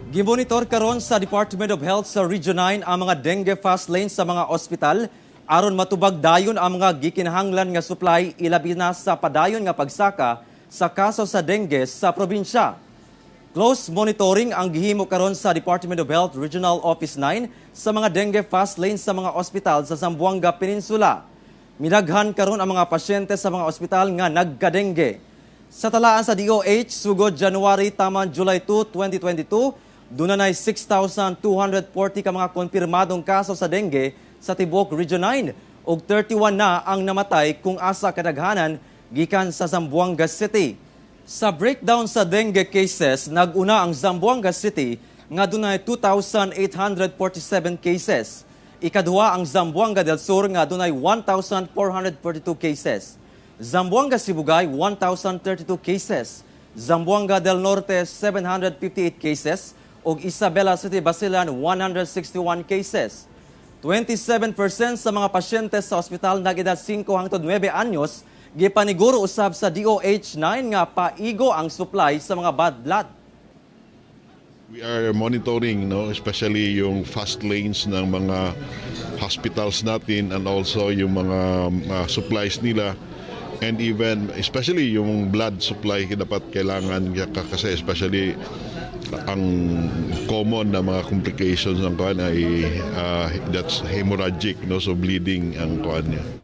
Gimonitor karon sa Department of Health sa Region 9 ang mga dengue fast lane sa mga ospital aron matubag dayon ang mga gikinahanglan nga supply ilabi na sa padayon nga pagsaka sa kaso sa dengue sa probinsya. Close monitoring ang gihimo karon sa Department of Health Regional Office 9 sa mga dengue fast lane sa mga ospital sa Zamboanga Peninsula. Minaghan karon ang mga pasyente sa mga ospital nga nagka-dengue. Sa talaan sa DOH, sugod January taman July 2, 2022, doon na 6,240 ka mga konfirmadong kaso sa dengue sa Tibuok Region 9 ug 31 na ang namatay kung asa kadaghanan gikan sa Zamboanga City. Sa breakdown sa dengue cases, naguna ang Zamboanga City nga dunay 2,847 cases. Ikaduha ang Zamboanga del Sur nga dunay 1,442 cases. Zamboanga Sibugay 1,032 cases. Zamboanga del Norte 758 cases ug Isabela City Basilan 161 cases. 27% sa mga pasyente sa ospital nag-edad 5 hangtod 9 anyos gipaniguro usab sa DOH 9 nga paigo ang supply sa mga bad blood. We are monitoring, especially yung fast lanes ng mga hospitals natin and also yung mga supplies nila. And even, especially yung blood supply dapat kailangan kasi especially ang common na mga complications ng kuan ay that's hemorrhagic, so bleeding ang kuan niya.